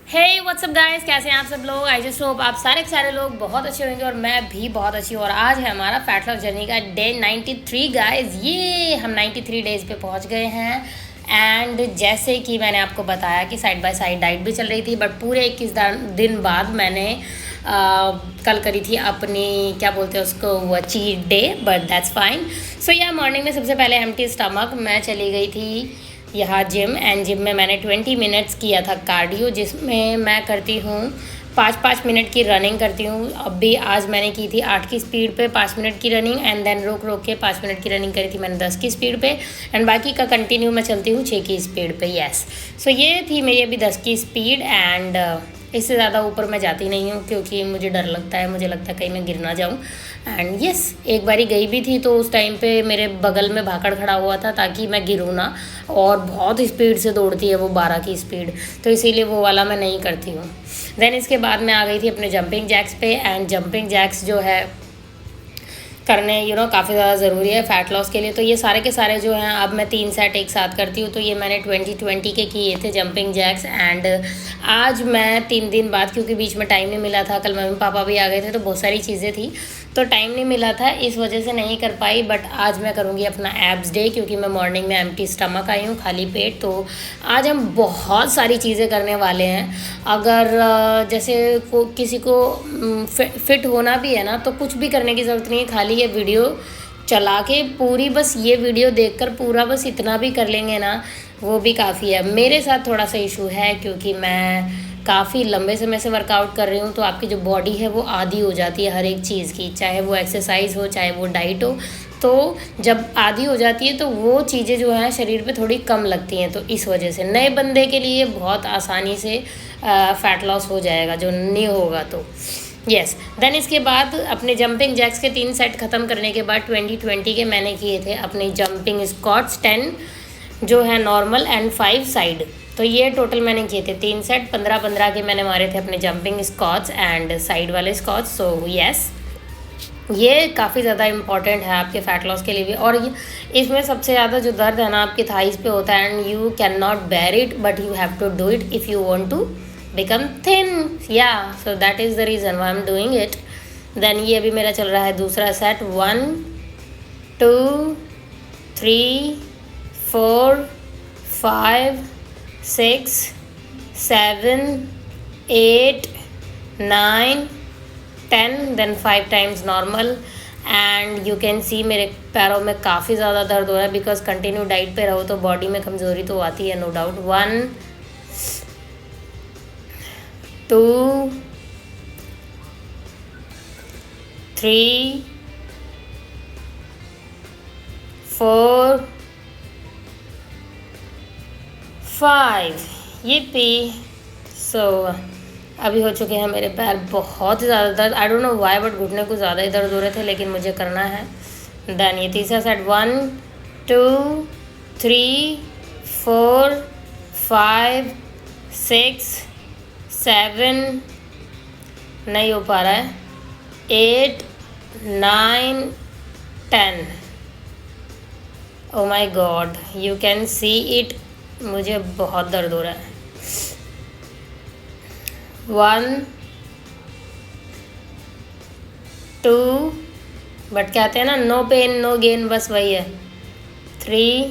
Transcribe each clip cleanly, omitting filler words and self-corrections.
हे WhatsApp guys, कैसे हैं आप सब लोग। आई जस्ट होप आप सारे के सारे लोग बहुत अच्छे होंगे और मैं भी बहुत अच्छी हूँ। और आज है हमारा फैट लॉस जर्नी का डे 93 गाइस। ये हम 93 डेज़ पे पहुँच गए हैं। एंड जैसे कि मैंने आपको बताया कि साइड बाय साइड डाइट भी चल रही थी, बट पूरे 21 दिन बाद मैंने कल करी थी अपनी क्या बोलते हैं उसको, वो cheat day, but that's fine. So या मॉर्निंग में सबसे पहले एम्प्टी स्टमक मैं चली गई थी यहाँ जिम। एंड जिम में मैंने 20 मिनट्स किया था कार्डियो, जिसमें मैं करती हूँ 5-5 मिनट की रनिंग करती हूँ। अब भी आज मैंने की थी 8 की स्पीड पे 5 मिनट की रनिंग, एंड देन रोक रोक के 5 मिनट की रनिंग करी थी मैंने 10 की स्पीड पे, एंड बाकी का कंटिन्यू मैं चलती हूँ 6 की स्पीड पे। यस, सो ये थी मेरी अभी 10 की स्पीड। एंड इससे ज़्यादा ऊपर मैं जाती नहीं हूँ क्योंकि मुझे डर लगता है, मुझे लगता है कहीं मैं गिर ना जाऊँ। एंड यस, एक बारी गई भी थी तो उस टाइम पे मेरे बगल में भाकड़ खड़ा हुआ था ताकि मैं गिरूँ ना, और बहुत स्पीड से दौड़ती है वो 12 की स्पीड, तो इसीलिए वो वाला मैं नहीं करती हूँ। देन इसके बाद मैं आ गई थी अपने जंपिंग जैक्स पे। एंड जंपिंग जैक्स जो है करने काफ़ी ज़्यादा ज़रूरी है फ़ैट लॉस के लिए। तो ये सारे के सारे जो हैं अब मैं 3 सेट एक साथ करती हूँ। तो ये मैंने 2020 के किए थे जंपिंग जैक्स। एंड आज मैं 3 दिन बाद, क्योंकि बीच में टाइम नहीं मिला था, कल मम्मी पापा भी आ गए थे तो बहुत सारी चीज़ें थी तो टाइम नहीं मिला था, इस वजह से नहीं कर पाई। बट आज मैं करूँगी अपना एब्स डे, क्योंकि मैं मॉर्निंग में एम्प्टी स्टमक आई हूँ, खाली पेट। तो आज हम बहुत सारी चीज़ें करने वाले हैं। अगर जैसे किसी को फिट होना भी है ना, तो कुछ भी करने की ज़रूरत नहीं है, खाली ये वीडियो चला के पूरी, बस ये वीडियो देखकर पूरा बस इतना भी कर लेंगे ना, वो भी काफ़ी है। मेरे साथ थोड़ा सा इशू है क्योंकि मैं काफ़ी लंबे समय से वर्कआउट कर रही हूँ, तो आपकी जो बॉडी है वो आदी हो जाती है हर एक चीज़ की, चाहे वो एक्सरसाइज हो चाहे वो डाइट हो। तो जब आदी हो जाती है तो वो चीज़ें जो हैं शरीर पे थोड़ी कम लगती हैं, तो इस वजह से नए बंदे के लिए बहुत आसानी से फ़ैट लॉस हो जाएगा जो नहीं होगा तो। यस, देन इसके बाद अपने जंपिंग जैक्स के 3 सेट ख़त्म करने के बाद 2020 के मैंने किए थे अपने जंपिंग स्क्वाट्स 10 जो है नॉर्मल एंड 5 साइड। तो ये टोटल मैंने किए थे 3 सेट, 15-15 के मैंने मारे थे अपने जंपिंग स्क्वाट्स एंड साइड वाले स्क्वाट्स। सो यस, ये काफ़ी ज़्यादा इम्पॉर्टेंट है आपके फ़ैट लॉस के लिए भी। और इसमें सबसे ज़्यादा जो दर्द है ना आपके थाइस पे होता है, and you can not bear it, but you have to do it if you want to become thin. Yeah so that is the reason why I am doing it. Then ये अभी मेरा चल रहा है दूसरा set. 1 2 3 4 5 6 7 8 9 10, then 5 times normal. And you can see मेरे पैरों में काफ़ी ज़्यादा दर्द हो रहा है, बिकॉज कंटिन्यू डाइट पे रहो तो बॉडी में कमज़ोरी तो आती है, नो डाउट। 1 2 3 4 5, ये पी। सो अभी हो चुके हैं मेरे पैर बहुत ज़्यादा दर्द, I don't know why, but घुटने को ज़्यादा ही दर्द हो रहे थे, लेकिन मुझे करना है। देन ये तीसरा सेट। 1 2 3 4 5 6 7, नहीं हो पा रहा है, 8 9 10। Oh my God, you can see it, मुझे बहुत दर्द हो रहा है। 1 2, बट कहते हैं ना नो पेन नो गेन, बस वही है। 3,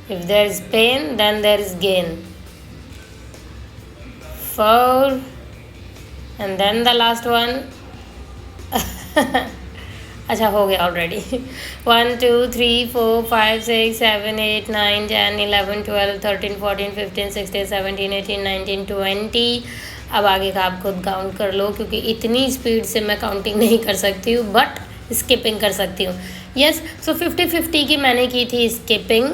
if there is pain then there is gain. 4, and then the last one. अच्छा हो गया ऑलरेडी। 1 2 3 4 5 6 7 8 9 10 11 12 13 14 15 16 17 18 19 20। अब आगे का आप खुद काउंट कर लो, क्योंकि इतनी स्पीड से मैं काउंटिंग नहीं कर सकती हूँ, बट स्किपिंग कर सकती हूँ। यस, सो 50-50 की मैंने की थी स्किपिंग,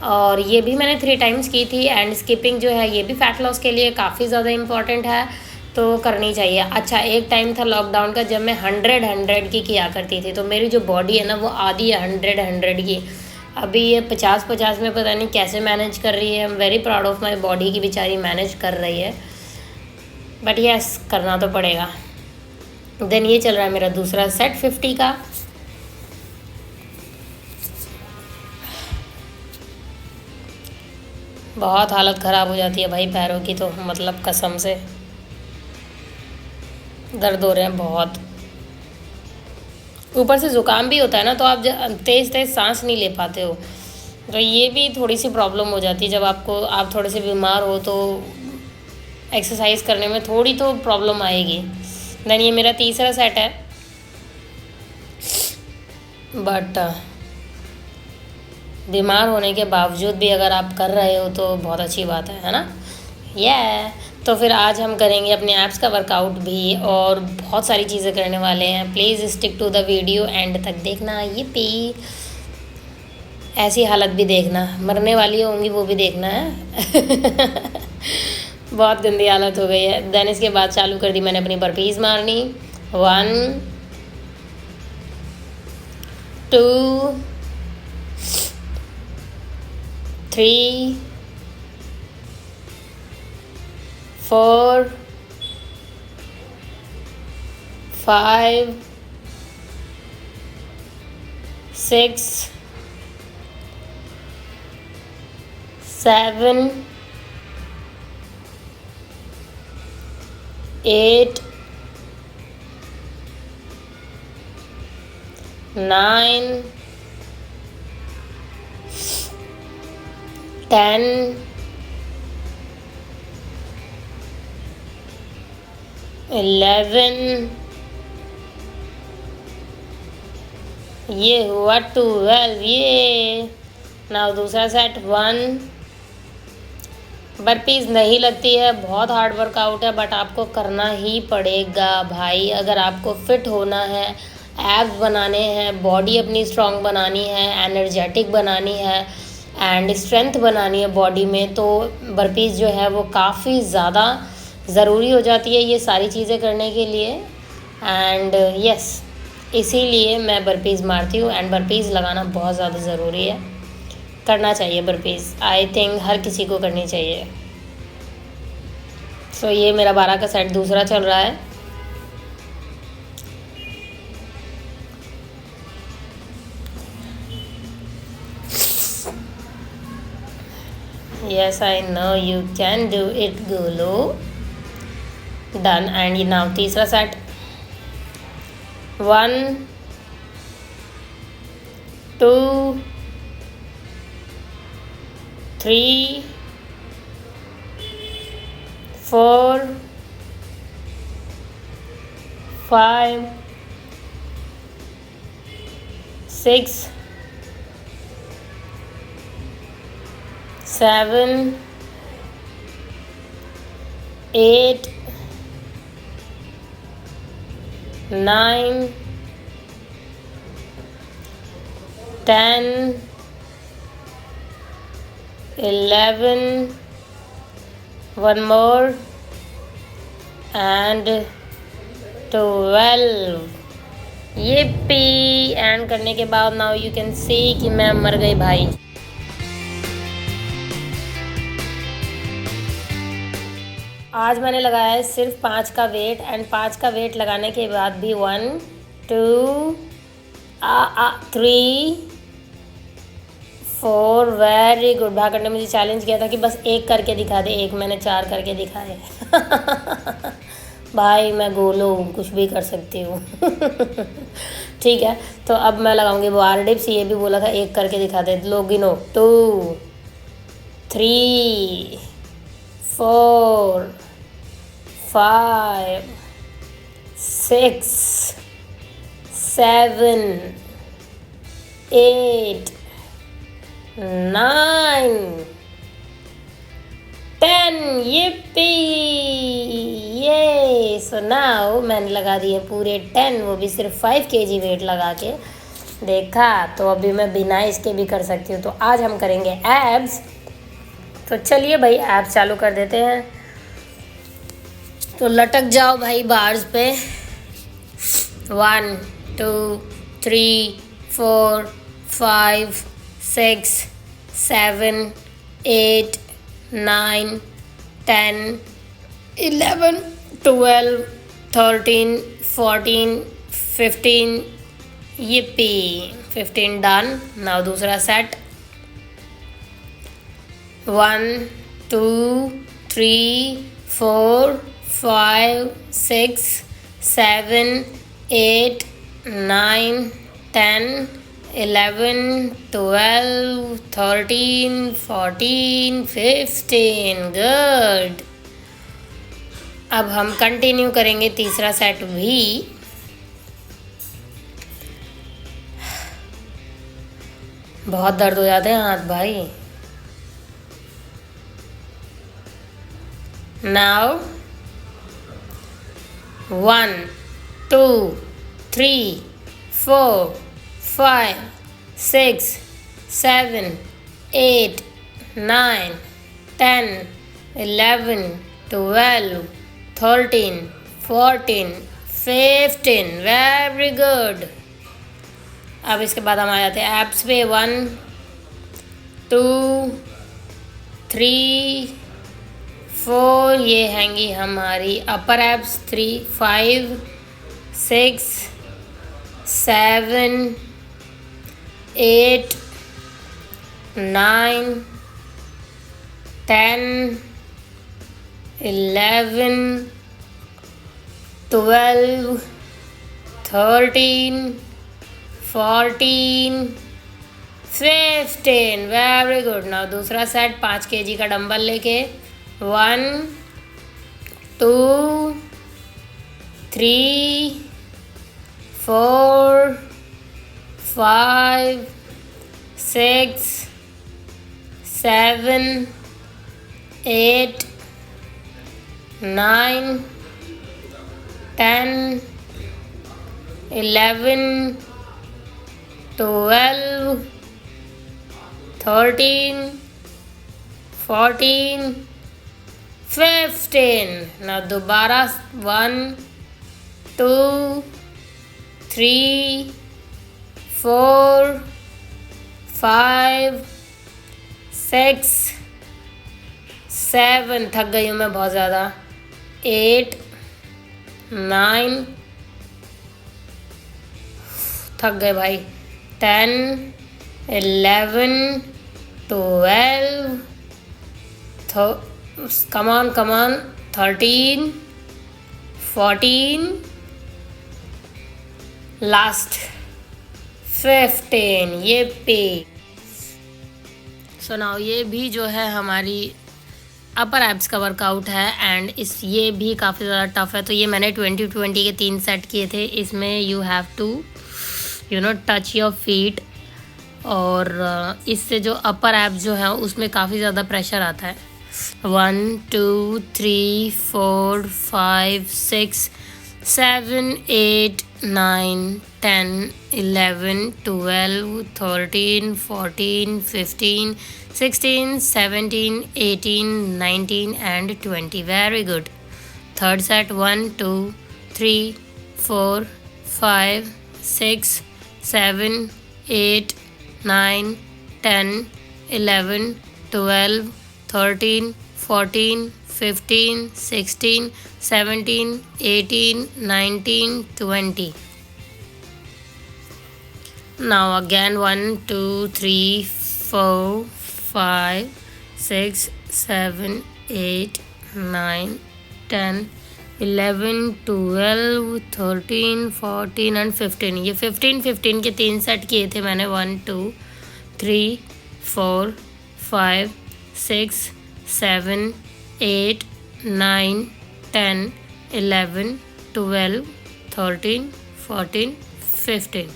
और ये भी मैंने 3 टाइम्स की थी। एंड स्किपिंग जो है ये भी फ़ैट लॉस के लिए काफ़ी ज़्यादा इम्पॉर्टेंट है, तो करनी चाहिए। अच्छा, एक टाइम था लॉकडाउन का जब मैं 100 की किया करती थी, तो मेरी जो बॉडी है ना वो आधी है 100 की। अभी ये 50-50 में पता नहीं कैसे मैनेज कर रही है। I am very proud of my body की बेचारी मैनेज कर रही है, बट यस करना तो पड़ेगा। देन ये चल रहा है मेरा दूसरा सेट 50 का। बहुत हालत ख़राब हो जाती है भाई पैरों की, तो मतलब कसम से दर्द हो रहे हैं बहुत। ऊपर से ज़ुकाम भी होता है ना, तो आप तेज़ तेज़ सांस नहीं ले पाते हो, तो ये भी थोड़ी सी प्रॉब्लम हो जाती है। जब आप थोड़े से बीमार हो तो एक्सरसाइज करने में थोड़ी तो प्रॉब्लम आएगी। देन ये मेरा तीसरा सेट है, बट बीमार होने के बावजूद भी अगर आप कर रहे हो तो बहुत अच्छी बात है ना। तो फिर आज हम करेंगे अपने एप्स का वर्कआउट भी, और बहुत सारी चीज़ें करने वाले हैं। Please stick to the video end तक देखना। ये पी ऐसी हालत भी देखना, मरने वाली होंगी वो भी देखना है। बहुत गंदी हालत हो गई है। देन इसके बाद चालू कर दी मैंने अपनी बर्पीज़ मारनी। 1 2 3 4 5 6 7 8 9 10 11, ये हुआ 12। ये नाउ दूसरा सेट 1। बर्पीज़ नहीं लगती है, बहुत हार्ड वर्कआउट है, बट आपको करना ही पड़ेगा भाई। अगर आपको फिट होना है, एब्स बनाने हैं, बॉडी अपनी स्ट्रांग बनानी है, एनर्जेटिक बनानी है एंड स्ट्रेंथ बनानी है बॉडी में, तो बर्पीज़ जो है वो काफ़ी ज़्यादा ज़रूरी हो जाती है ये सारी चीज़ें करने के लिए। एंड यस, इसीलिए मैं बर्पीज़ मारती हूँ, एंड बर्पीज़ लगाना बहुत ज़्यादा ज़रूरी है। करना चाहिए बर्पीज़, आई थिंक हर किसी को करनी चाहिए। सो ये मेरा 12 का सेट दूसरा चल रहा है। Yes, I know you can do it, Gulu. Done. And now तीसरा सेट 1 2 3 4 5 6 7 8 9 10 11, one more, and 12। ये पी एंड करने के बाद नाउ यू कैन सी कि मैं मर गई भाई। आज मैंने लगाया है सिर्फ 5 का वेट, एंड 5 का वेट लगाने के बाद भी 1 2 3 4। Very good. भाकर ने मुझे चैलेंज किया था कि बस एक करके दिखा दे, एक मैंने 4 करके दिखाए। भाई मैं गोलो हूँ, कुछ भी कर सकती हूँ। ठीक है, तो अब मैं लगाऊंगी बार डिप्स। ये भी बोला था एक करके दिखा दे, लो गिनो 2 3 4 5 6 7 8 9 10। ये सो नाउ मैंने लगा दिए पूरे 10, वो भी सिर्फ 5 kg वेट लगा के। देखा, तो अभी मैं बिना इसके भी कर सकती हूँ। तो आज हम करेंगे एब्स। तो चलिए भाई एब्स चालू कर देते हैं। तो लटक जाओ भाई बार्स पे। 1 2 3 4 5 6 7 8 9 10 11 12 13 14 15। Yippee, 15 done. नाउ दूसरा सेट 1 2 3 4 5 6 7 8 9 10 11 12 13 14 15। गुड। अब हम कंटिन्यू करेंगे तीसरा सेट भी। बहुत दर्द हो जाते हैं हाथ भाई। नाउ 1 2 3 4 5 6 7 8 9 10 11 12 13 14 15। Very good. अब इसके बाद हम आ जाते हैं एब्स पे। 1 2 3 4, ये हैंगी हमारी अपर एब्स। 3 5 6 7 8 9 10 11 12 13 14 15। Very good. नाउ दूसरा सेट 5 kg का डंबल लेके 1 2 3 4 5 6 7 8 9 10 11 12 13 14 15। ना दोबारा 1 2 3 4 5 6 7, थक गई हूँ मैं बहुत ज़्यादा। 8 9, थक गए भाई। 10 11 12, कमान 13 14, लास्ट 15। ये पे सुनाओ। ये भी जो है हमारी अपर एब्स का वर्कआउट है एंड ये भी काफ़ी ज़्यादा टफ है। तो ये मैंने 20-20 के 3 सेट किए थे। इसमें you have to touch your feet, और इससे जो अपर एब्स जो है उसमें काफ़ी ज़्यादा प्रेशर आता है। 1 2 3 4 5 6 7 8 9 10 11 12 13 14 15 16 17 18 19 and 20। Very good. Third set 1 2 3 4 5 6 7 8 9 10 11 12 13 14 15 16 17 18 19 20। Now again 1 2 3 4 5 6 7 8 9 10 11 12 13 14 and 15। ये 15 के 3 सेट किए थे मैंने। 1 2 3 4 5 6 7 8 9 10 11 12 13 14 15।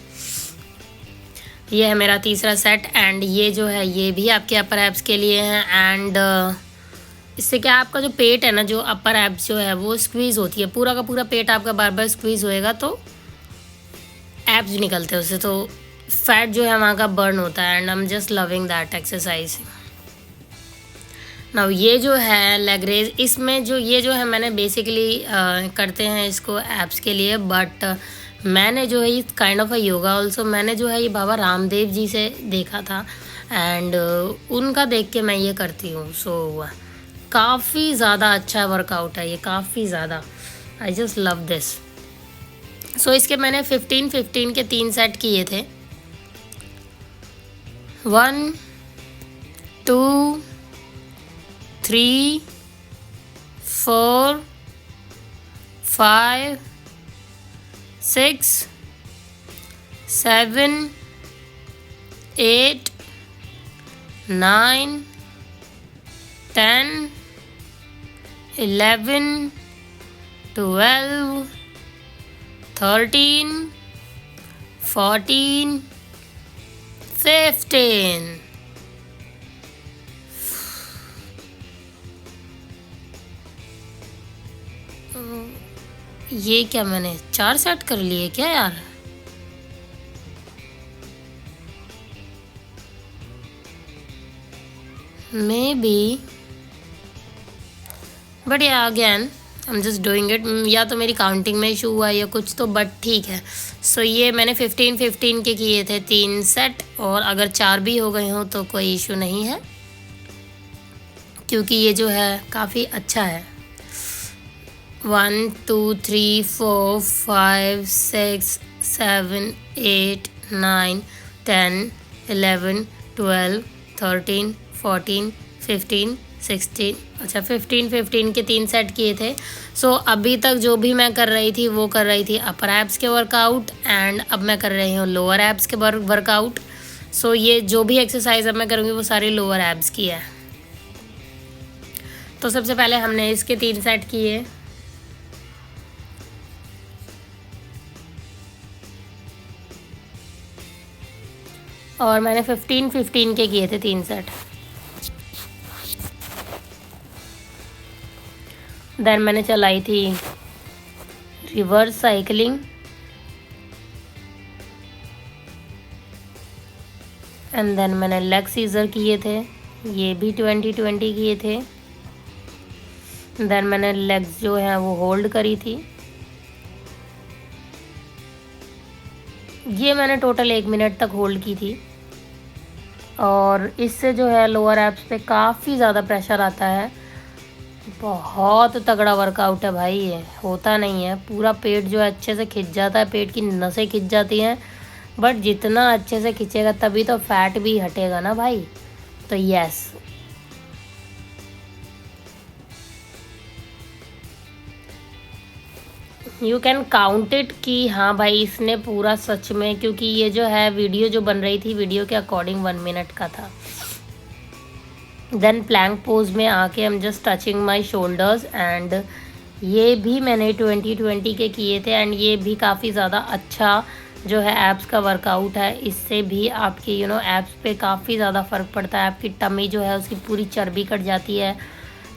ये है मेरा तीसरा सेट एंड ये जो है ये भी आपके अपर एब्स के लिए हैं। एंड इससे क्या आपका जो पेट है ना, जो अपर एब्स जो है वो स्क्वीज़ होती है। पूरा का पूरा पेट आपका बार बार स्क्वीज़ होएगा तो एब्स निकलते हैं उससे, तो फैट जो है वहाँ का बर्न होता है। And I am just loving that exercise. Now ये जो है लेग रेज, इसमें जो ये जो है मैंने बेसिकली करते हैं इसको एब्स के लिए, बट मैंने जो है इस kind of a yoga also मैंने जो है ये बाबा रामदेव जी से देखा था एंड उनका देख के मैं ये करती हूँ। सो काफ़ी ज़्यादा अच्छा वर्कआउट है ये, काफ़ी ज़्यादा। I just love this. So इसके मैंने 15 के 3 सेट किए थे। 1 2 3 4 5 6 7 8 9 10 11 12 13 14 15। ये क्या मैंने 4 सेट कर लिए क्या यार? मे बी, बट या again I am just doing it. या तो मेरी काउंटिंग में इशू हुआ या कुछ, तो बट ठीक है। सो ये मैंने 15 के किए थे 3 सेट, और अगर 4 भी हो गए हों तो कोई इशू नहीं है, क्योंकि ये जो है काफ़ी अच्छा है। 1 2 3 4 5 6 7 8 9 10 11 12 13 14 15 16। अच्छा 15 के 3 सेट किए थे। सो अभी तक जो भी मैं कर रही थी वो कर रही थी अपर एब्स के वर्कआउट, एंड अब मैं कर रही हूँ लोअर एब्स के वर्कआउट। सो ये जो भी एक्सरसाइज अब मैं करूँगी वो सारी लोअर एब्स की है। तो सबसे पहले हमने इसके 3 सेट किए। और मैंने 15 के किए थे 3 सेट। देन मैंने चलाई थी रिवर्स साइकिलिंग, एंड देन मैंने लेग सीजर किए थे, ये भी 20 किए थे। देन मैंने लेग्स जो है वो होल्ड करी थी, ये मैंने टोटल 1 मिनट तक होल्ड की थी। और इससे जो है लोअर एब्स पे काफ़ी ज़्यादा प्रेशर आता है। बहुत तगड़ा वर्कआउट है भाई, ये होता नहीं है। पूरा पेट जो है अच्छे से खिंच जाता है, पेट की नसें खिंच जाती हैं, बट जितना अच्छे से खिंचेगा तभी तो फैट भी हटेगा ना भाई। तो yes, you can count it कि हाँ भाई इसने पूरा सच में, क्योंकि ये जो है वीडियो जो बन रही थी वीडियो के अकॉर्डिंग 1 मिनट का था। देन प्लैंक पोज में आके I am just touching my shoulders, and ये भी मैंने 20 के किए थे, एंड ये भी काफ़ी ज़्यादा अच्छा जो है एब्स का वर्कआउट है। इससे भी आपकी एब्स पे काफ़ी ज़्यादा फ़र्क पड़ता है। आपकी टमी जो है उसकी पूरी चर्बी कट जाती है,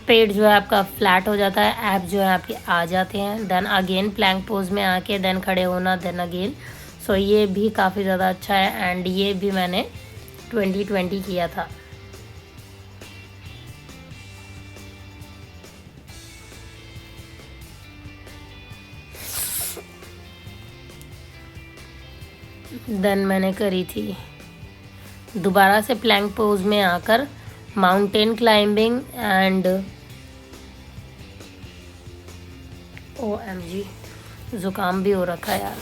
पेट जो है आपका फ्लैट हो जाता है, एब्स जो है आपके आ जाते हैं। देन अगेन प्लैंक पोज में आके देन खड़े होना, देन अगेन। सो ये भी काफ़ी ज़्यादा अच्छा है, एंड ये भी मैंने 20 किया था। देन मैंने करी थी दोबारा से प्लैंक पोज में आकर माउंटेन क्लाइंबिंग, एंड OMG ज़ुकाम भी हो रखा है यार।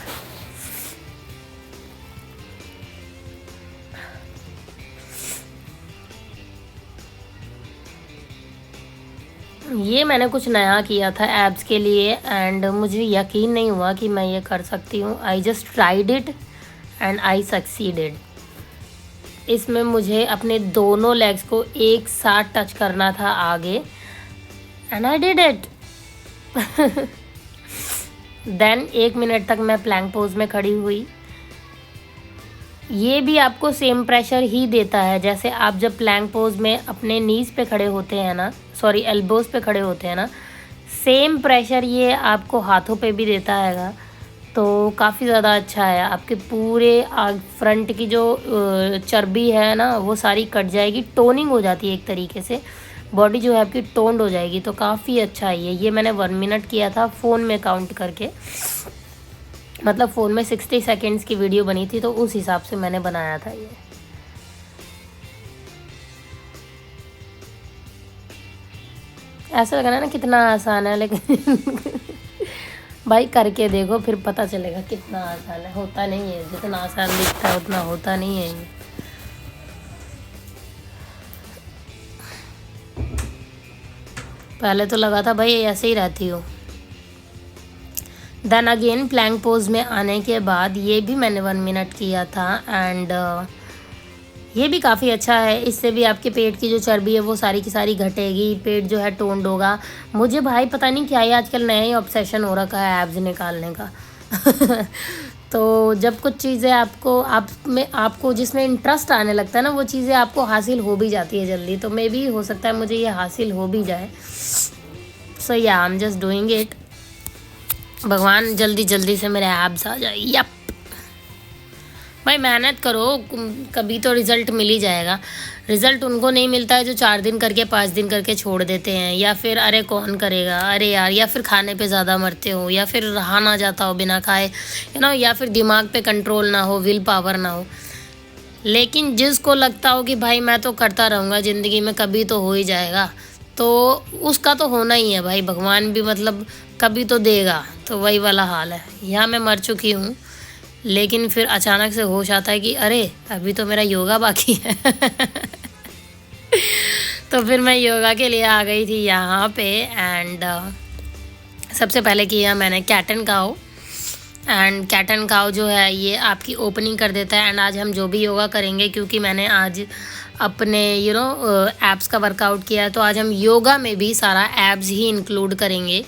ये मैंने कुछ नया किया था एब्स के लिए, एंड मुझे यकीन नहीं हुआ कि मैं ये कर सकती हूँ। I just tried it and I succeeded. इसमें मुझे अपने दोनों लेग्स को एक साथ टच करना था आगे, and I did it. Then 1 minute तक मैं प्लैंक पोज में खड़ी हुई। ये भी आपको सेम प्रेशर ही देता है जैसे आप जब प्लैंक पोज में अपने नीज पे खड़े होते हैं ना, सॉरी एल्बोज पे खड़े होते हैं ना, सेम प्रेशर ये आपको हाथों पे भी देता हैगा। तो काफ़ी ज़्यादा अच्छा है। आपके पूरे फ्रंट की जो चर्बी है ना वो सारी कट जाएगी, टोनिंग हो जाती है एक तरीके से, बॉडी जो है आपकी टोन्ड हो जाएगी। तो काफ़ी अच्छा है ये मैंने 1 मिनट किया था फ़ोन में काउंट करके, मतलब फ़ोन में 60 सेकेंड्स की वीडियो बनी थी तो उस हिसाब से मैंने बनाया था ये। ऐसा लग रहा है ना कितना आसान है, लेकिन भाई करके देखो फिर पता चलेगा कितना आसान है। होता नहीं है, जितना आसान दिखता है उतना होता नहीं है ये। पहले तो लगा था भाई ऐसे ही रहती हो। देन अगेन प्लैंक पोज में आने के बाद ये भी मैंने 1 मिनट किया था एंड ये भी काफ़ी अच्छा है। इससे भी आपके पेट की जो चर्बी है वो सारी की सारी घटेगी, पेट जो है टोन्ड होगा। मुझे भाई पता नहीं क्या ही आजकल नया ही ऑब्सेशन हो रखा है एब्स निकालने का। तो जब कुछ चीज़ें आपको जिसमें इंटरेस्ट आने लगता है ना, वो चीज़ें आपको हासिल हो भी जाती है जल्दी। तो मे भी हो सकता है मुझे ये हासिल हो भी जाए। सो या I am just doing it. भगवान जल्दी जल्दी से मेरे एब्स आ जाए। यप भाई मेहनत करो, कभी तो रिज़ल्ट मिल ही जाएगा। रिज़ल्ट उनको नहीं मिलता है जो 4 दिन करके 5 दिन करके छोड़ देते हैं, या फिर अरे कौन करेगा, अरे यार, या फिर खाने पे ज़्यादा मरते हो, या फिर रहा ना जाता हो बिना खाए, या फिर दिमाग पे कंट्रोल ना हो, विल पावर ना हो। लेकिन जिसको लगता हो कि भाई मैं तो करता रहूँगा ज़िंदगी में, कभी तो हो ही जाएगा, तो उसका तो होना ही है भाई। भगवान भी मतलब कभी तो देगा। तो वही वाला हाल है। यहाँ मैं मर चुकी हूँ, लेकिन फिर अचानक से होश आता है कि अरे अभी तो मेरा योगा बाकी है। तो फिर मैं योगा के लिए आ गई थी यहाँ पे एंड सबसे पहले किया मैंने cat and cow. And cat and cow जो है ये आपकी ओपनिंग कर देता है। एंड आज हम जो भी योगा करेंगे, क्योंकि मैंने आज अपने एब्स का वर्कआउट किया है, तो आज हम योगा में भी सारा एब्स ही इंक्लूड करेंगे।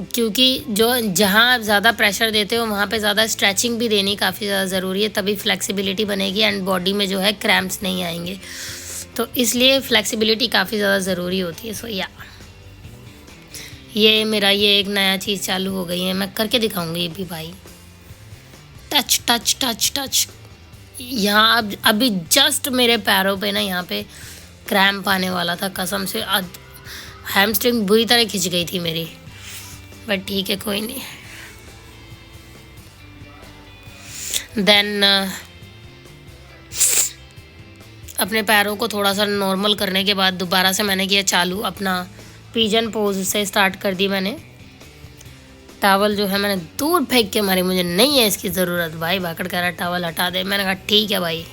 क्योंकि जहाँ आप ज़्यादा प्रेशर देते हो वहाँ पे ज़्यादा स्ट्रेचिंग भी देनी काफ़ी ज़्यादा ज़रूरी है, तभी फ्लेक्सिबिलिटी बनेगी एंड बॉडी में जो है क्रैम्प्स नहीं आएंगे। तो इसलिए फ्लेक्सिबिलिटी काफ़ी ज़्यादा ज़रूरी होती है। सो या ये मेरा एक नया चीज़ चालू हो गई है, मैं करके दिखाऊंगी ये भी भाई। Touch touch touch touch. यहाँ अब अभी जस्ट मेरे पैरों पे ना यहाँ पे क्रैम्प आने वाला था, कसम से। हैमस्ट्रिंग बुरी तरह खिंच गई थी मेरी, बट ठीक है कोई नहीं। देन अपने पैरों को थोड़ा सा नॉर्मल करने के बाद दोबारा से मैंने किया चालू अपना पिजन पोज से स्टार्ट कर दी मैंने। टावल जो है मैंने दूर फेंक के मारी, मुझे नहीं है इसकी ज़रूरत। भाई भाकड़ कह रहा टावल हटा दे, मैंने कहा ठीक है भाई।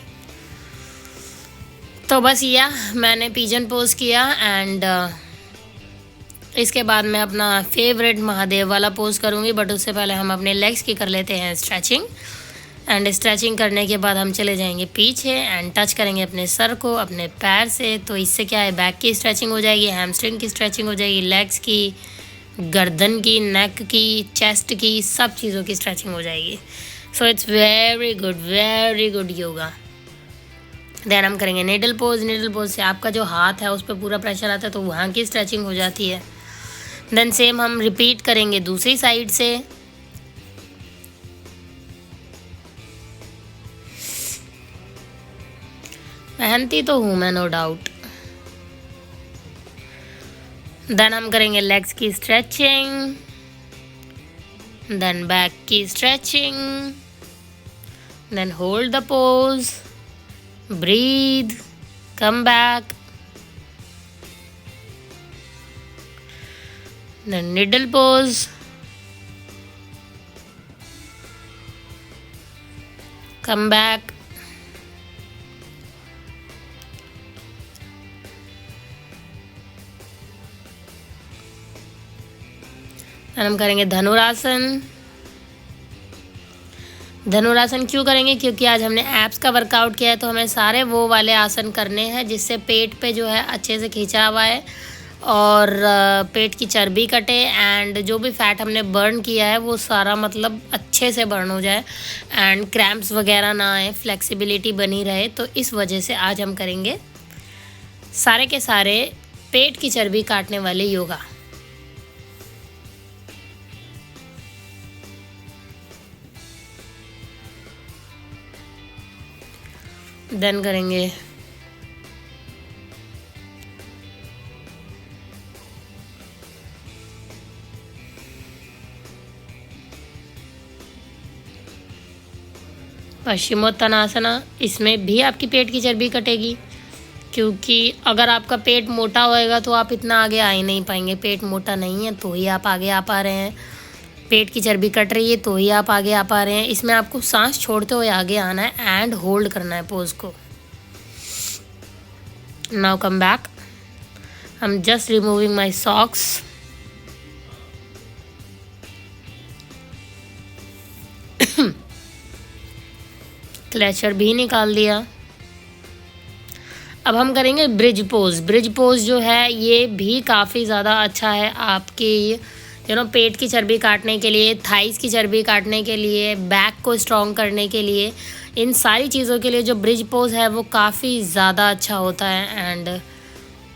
तो बस मैंने पिजन पोज किया एंड इसके बाद मैं अपना फेवरेट महादेव वाला पोज करूँगी, बट उससे पहले हम अपने लेग्स की कर लेते हैं स्ट्रेचिंग। एंड स्ट्रेचिंग करने के बाद हम चले जाएंगे पीछे एंड टच करेंगे अपने सर को अपने पैर से। तो इससे क्या है, बैक की स्ट्रेचिंग हो जाएगी, हैमस्ट्रिंग की स्ट्रेचिंग हो जाएगी, लेग्स की, गर्दन की, नेक की, चेस्ट की, सब चीज़ों की स्ट्रेचिंग हो जाएगी। So it's very good yoga. Then हम करेंगे निडल पोज। निडल पोज से आपका जो हाथ है उस पर पूरा प्रेशर आता है, तो वहाँ की स्ट्रेचिंग हो जाती है। देन सेम हम रिपीट करेंगे दूसरी साइड से। मेहनती तो हूँ मैं, नो डाउट। देन हम करेंगे लेग्स की स्ट्रेचिंग, देन बैक की stretching, then hold the pose, breathe, come back, then needle pose, come back, then हम करेंगे धनुरासन। धनुरासन क्यों करेंगे, क्योंकि आज हमने एब्स का वर्कआउट किया है, तो हमें सारे वो वाले आसन करने हैं जिससे पेट पे जो है अच्छे से खींचा हुआ है और पेट की चर्बी कटे एंड जो भी फैट हमने बर्न किया है वो सारा मतलब अच्छे से बर्न हो जाए एंड क्रैम्प्स वगैरह ना आए, फ्लेक्सिबिलिटी बनी रहे। तो इस वजह से आज हम करेंगे सारे के सारे पेट की चर्बी काटने वाले योगा। देन करेंगे पश्चिमोत्तानासना। इसमें भी आपकी पेट की चर्बी कटेगी, क्योंकि अगर आपका पेट मोटा होएगा तो आप इतना आगे आ ही नहीं पाएंगे। पेट मोटा नहीं है तो ही आप आगे आ पा रहे हैं, पेट की चर्बी कट रही है तो ही आप आगे आ पा रहे हैं। इसमें आपको सांस छोड़ते हुए आगे आना है एंड होल्ड करना है पोज को। Now come back. I'm just removing my socks. Clutcher भी निकाल दिया। अब हम करेंगे ब्रिज पोज। ब्रिज पोज जो है ये भी काफ़ी ज़्यादा अच्छा है आपके पेट की चर्बी काटने के लिए, थाइस की चर्बी काटने के लिए, बैक को स्ट्रॉन्ग करने के लिए, इन सारी चीज़ों के लिए जो ब्रिज पोज है वो काफ़ी ज़्यादा अच्छा होता है। And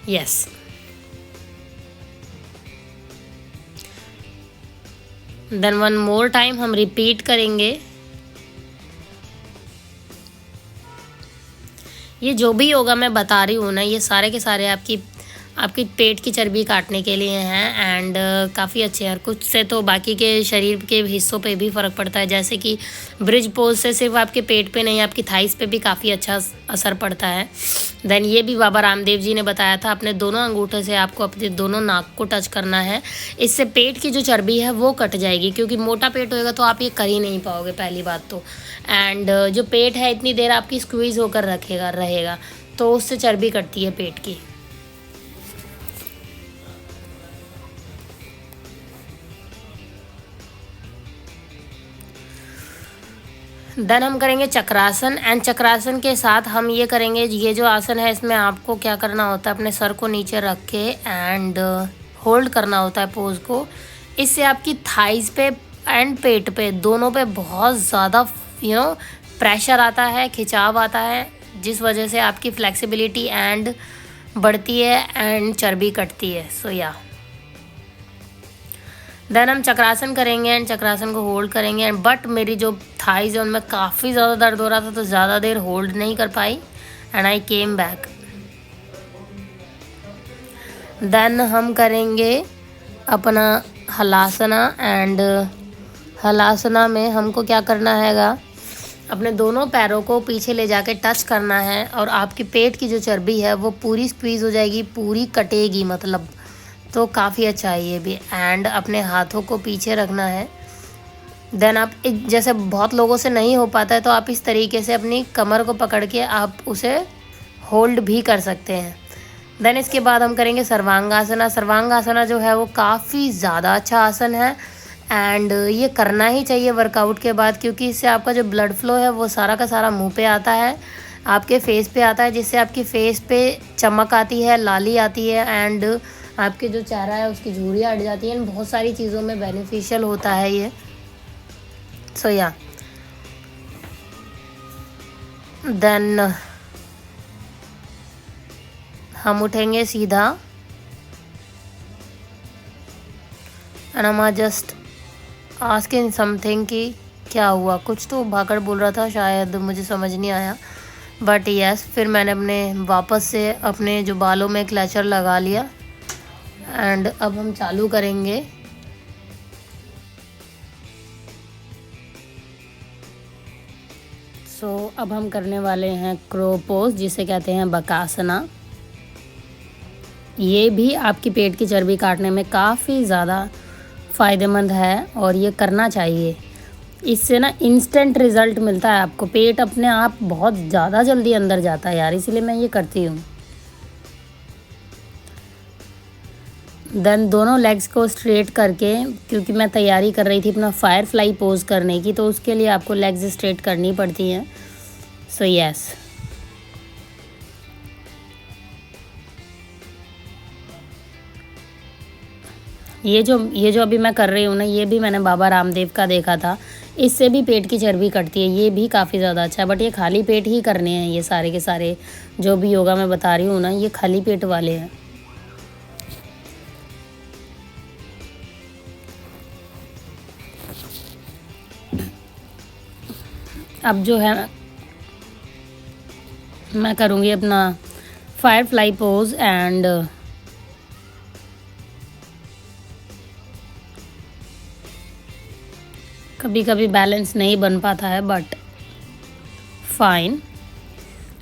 yes, then one more time हम रिपीट करेंगे। ये जो भी योगा मैं बता रही हूँ ना, ये सारे के सारे आपकी पेट की चर्बी काटने के लिए हैं एंड काफ़ी अच्छे हैं। कुछ से तो बाकी के शरीर के हिस्सों पे भी फ़र्क पड़ता है, जैसे कि ब्रिज पोज से सिर्फ आपके पेट पे नहीं, आपकी थाइस पे भी काफ़ी अच्छा असर पड़ता है। देन ये भी बाबा रामदेव जी ने बताया था, अपने दोनों अंगूठे से आपको अपने दोनों नाक को टच करना है। इससे पेट की जो चर्बी है वो कट जाएगी, क्योंकि मोटा पेट होएगा तो आप ये कर ही नहीं पाओगे पहली बात तो। एंड जो पेट है इतनी देर आपकी स्क्वीज़ होकर रहेगा तो उससे चर्बी कटती है पेट की। देन हम करेंगे चक्रासन। एंड चक्रासन के साथ हम ये करेंगे, ये जो आसन है इसमें आपको क्या करना होता है, अपने सर को नीचे रख के एंड होल्ड करना होता है पोज को। इससे आपकी थाइस पे एंड पेट पे दोनों पे बहुत ज़्यादा प्रेशर आता है, खिंचाव आता है, जिस वजह से आपकी फ्लेक्सिबिलिटी एंड बढ़ती है एंड चर्बी कटती है। सो या देन हम चक्रासन करेंगे एंड चक्रासन को होल्ड करेंगे। एंड बट मेरी जो थाइज है उनमें काफ़ी ज़्यादा दर्द हो रहा था, तो ज़्यादा देर होल्ड नहीं कर पाई and I came back. Then हम करेंगे अपना हलासना। एंड हलासना में हमको क्या करना हैगा, अपने दोनों पैरों को पीछे ले जाके टच करना है और आपकी पेट की जो चर्बी है वो पूरी स्क्वीज़ हो जाएगी, पूरी कटेगी मतलब। तो काफ़ी अच्छा है ये भी। एंड अपने हाथों को पीछे रखना है। देन आप जैसे बहुत लोगों से नहीं हो पाता है तो आप इस तरीके से अपनी कमर को पकड़ के आप उसे होल्ड भी कर सकते हैं। देन इसके बाद हम करेंगे सर्वांगासना। सर्वांगासना जो है वो काफ़ी ज़्यादा अच्छा आसन है एंड ये करना ही चाहिए वर्कआउट के बाद, क्योंकि इससे आपका जो ब्लड फ्लो है वो सारा का सारा मुंह पे आता है, आपके फेस पे आता है, जिससे आपकी फेस पे चमक आती है, लाली आती है एंड आपके जो चेहरा है उसकी झुर्रियाँ हट जाती हैं। बहुत सारी चीज़ों में बेनिफिशियल होता है ये। सो या देन हम उठेंगे सीधा and I am just asking something कि क्या हुआ। कुछ तो भागड़ बोल रहा था, शायद मुझे समझ नहीं आया, बट यस फिर मैंने अपने वापस से अपने जो बालों में क्लचर लगा लिया एंड अब हम चालू करेंगे। सो अब हम करने वाले हैं क्रो पोज, जिसे कहते हैं बकासना। ये भी आपकी पेट की चर्बी काटने में काफ़ी ज़्यादा फ़ायदेमंद है और ये करना चाहिए। इससे ना इंस्टेंट रिज़ल्ट मिलता है आपको, पेट अपने आप बहुत ज़्यादा जल्दी अंदर जाता है यार, इसलिए मैं ये करती हूँ। देन दोनों लेग्स को स्ट्रेट करके, क्योंकि मैं तैयारी कर रही थी अपना फायरफ्लाई पोज करने की, तो उसके लिए आपको लेग्स स्ट्रेट करनी पड़ती हैं। सो यस ये जो अभी मैं कर रही हूँ ना, ये भी मैंने बाबा रामदेव का देखा था, इससे भी पेट की चर्बी कटती है। ये भी काफ़ी ज़्यादा अच्छा है, बट ये खाली पेट ही करने हैं। ये सारे के सारे जो भी योगा मैं बता रही हूँ ना, ये खाली पेट वाले हैं। अब जो है मैं करूँगी अपना फायरफ्लाई पोज एंड कभी कभी बैलेंस नहीं बन पाता है, बट फाइन,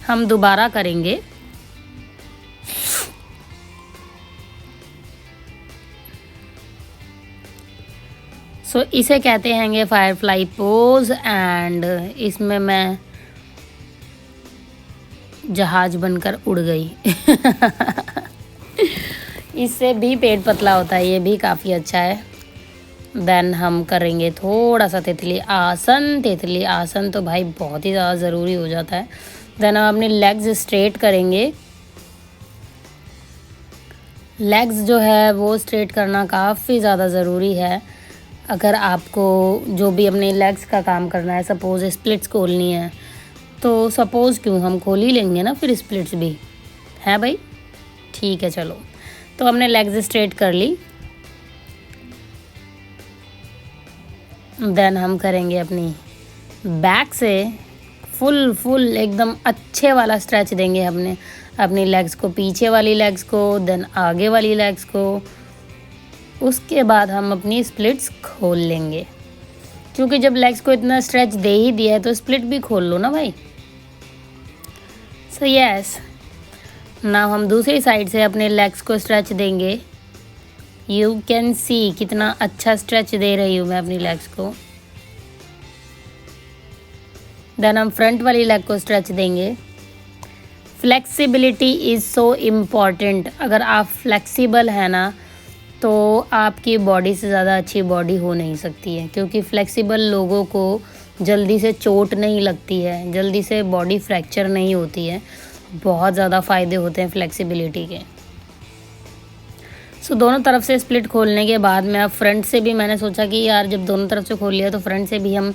हम दोबारा करेंगे। सो इसे कहते हैं फायरफ्लाई पोज एंड इसमें मैं जहाज बनकर उड़ गई। इससे भी पेट पतला होता है, ये भी काफ़ी अच्छा है। देन हम करेंगे थोड़ा सा तितली आसन। तितली आसन तो भाई बहुत ही ज़्यादा ज़रूरी हो जाता है। देन हम अपनी लेग्स स्ट्रेट करेंगे। लेग्स जो है वो स्ट्रेट करना काफ़ी ज़्यादा ज़रूरी है। अगर आपको जो भी अपने लेग्स का काम करना है, सपोज़ स्प्लिट्स खोलनी है, तो सपोज़ क्यों हम खोल ही लेंगे ना फिर स्प्लिट्स भी, है भाई। ठीक है चलो, तो हमने लेग्स स्ट्रेट कर ली। देन हम करेंगे अपनी बैक से फुल एकदम अच्छे वाला स्ट्रेच देंगे हमने अपनी लेग्स को, पीछे वाली लेग्स को, देन आगे वाली लेग्स को। उसके बाद हम अपनी स्प्लिट्स खोल लेंगे, क्योंकि जब लेग्स को इतना स्ट्रेच दे ही दिया है तो स्प्लिट भी खोल लो ना भाई। सो यस, नाउ हम दूसरी साइड से अपने लेग्स को स्ट्रेच देंगे। यू कैन सी कितना अच्छा स्ट्रेच दे रही हूँ मैं अपनी लेग्स को। देन हम फ्रंट वाली लेग को स्ट्रेच देंगे। Flexibility is so important. अगर आप फ्लेक्सिबल है ना तो आपकी बॉडी से ज़्यादा अच्छी बॉडी हो नहीं सकती है, क्योंकि फ्लेक्सिबल लोगों को जल्दी से चोट नहीं लगती है, जल्दी से बॉडी फ्रैक्चर नहीं होती है। बहुत ज़्यादा फ़ायदे होते हैं फ्लेक्सिबिलिटी के। सो दोनों तरफ से स्प्लिट खोलने के बाद में अब फ्रंट से भी मैंने सोचा कि यार जब दोनों तरफ से खोल लिया तो फ्रंट से भी हम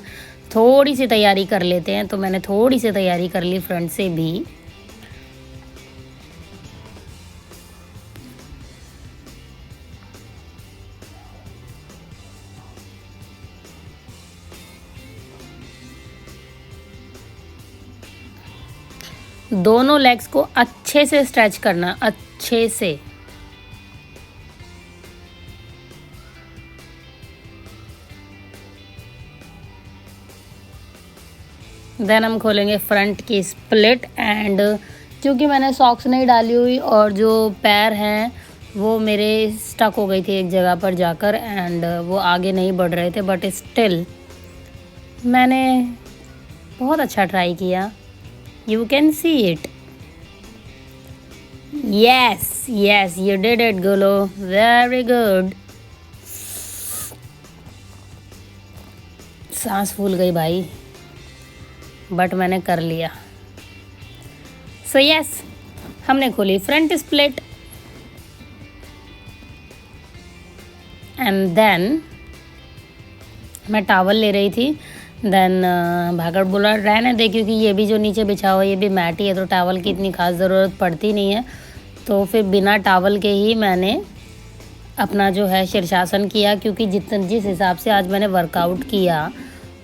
थोड़ी सी तैयारी कर लेते हैं। तो मैंने थोड़ी सी तैयारी कर ली फ्रंट से भी। दोनों लेग्स को अच्छे से स्ट्रेच करना, अच्छे से। देन हम खोलेंगे फ्रंट की स्प्लिट। एंड क्योंकि मैंने सॉक्स नहीं डाली हुई और जो पैर हैं वो मेरे स्टक हो गई थी एक जगह पर जाकर, एंड वो आगे नहीं बढ़ रहे थे, बट स्टिल मैंने बहुत अच्छा ट्राई किया। You can see it. Yes yes, you did it गोलो, वेरी गुड। सांस फूल गई भाई, बट मैंने कर लिया। सो यस, हमने खोली फ्रंट स्प्लिट। एंड देन मैं टावल ले रही थी। देन भागड़ बोला रहने दे, क्योंकि ये भी जो नीचे बिछा हुआ है ये भी मैट ही है, तो टावल की इतनी खास ज़रूरत पड़ती नहीं है। तो फिर बिना टावल के ही मैंने अपना जो है शीर्षासन किया, क्योंकि जिस हिसाब से आज मैंने वर्कआउट किया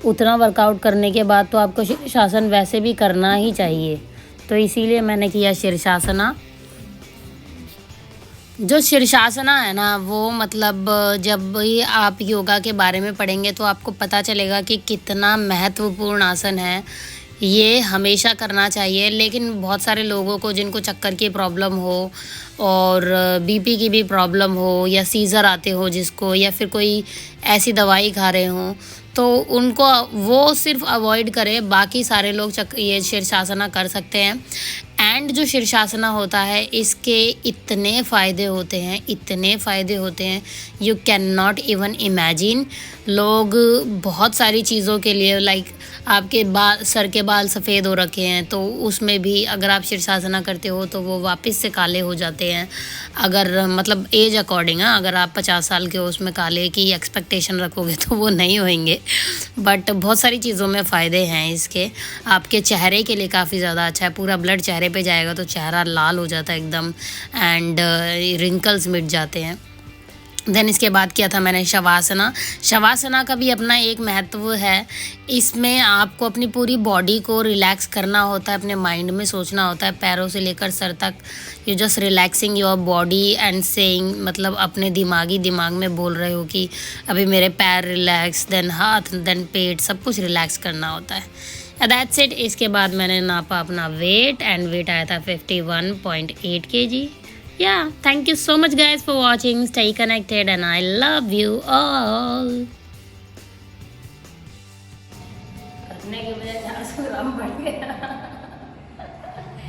उतना वर्कआउट करने के बाद तो आपको शीर्षासन वैसे भी करना ही चाहिए। तो इसीलिए मैंने किया शीर्षासना। जो शीर्षासना है ना वो मतलब जब भी आप योगा के बारे में पढ़ेंगे तो आपको पता चलेगा कि कितना महत्वपूर्ण आसन है। ये हमेशा करना चाहिए, लेकिन बहुत सारे लोगों को जिनको चक्कर की प्रॉब्लम हो और बीपी की भी प्रॉब्लम हो या सीज़र आते हो जिसको, या फिर कोई ऐसी दवाई खा रहे हों, तो उनको वो सिर्फ अवॉइड करें। बाकी सारे लोग ये शीर्षासना कर सकते हैं। एंड जो शीर्षासना होता है इसके इतने फ़ायदे होते हैं, इतने फ़ायदे होते हैं, you can not even imagine. लोग बहुत सारी चीज़ों के लिए, लाइक आपके सर के बाल सफ़ेद हो रखे हैं तो उसमें भी अगर आप शीर्षासना करते हो तो वो वापस से काले हो जाते हैं। अगर मतलब एज अकॉर्डिंग, अगर आप 50 साल के हो उसमें काले की एक्सपेक्टेशन रखोगे तो वो नहीं होंगे। बट बहुत सारी चीज़ों में फ़ायदे हैं इसके। आपके चेहरे के लिए काफ़ी ज़्यादा अच्छा है, पूरा ब्लड चेहरे पे जाएगा तो चेहरा लाल हो जाता है एकदम, एंड रिंकल्स मिट जाते हैं। देन इसके बाद किया था मैंने शवासना। शवासना का भी अपना एक महत्व है। इसमें आपको अपनी पूरी बॉडी को रिलैक्स करना होता है, अपने माइंड में सोचना होता है, पैरों से लेकर सर तक। You just relaxing your body and saying, मतलब अपने दिमाग में बोल रहे हो कि अभी मेरे पैर रिलैक्स, देन हाथ, देन पेट, सब कुछ रिलैक्स करना होता है। That's it. इसके बाद मैंने नापा अपना वेट, एंड वेट आया था 51.8 kg। Yeah, thank you so much guys for watching. Stay connected and I love you all.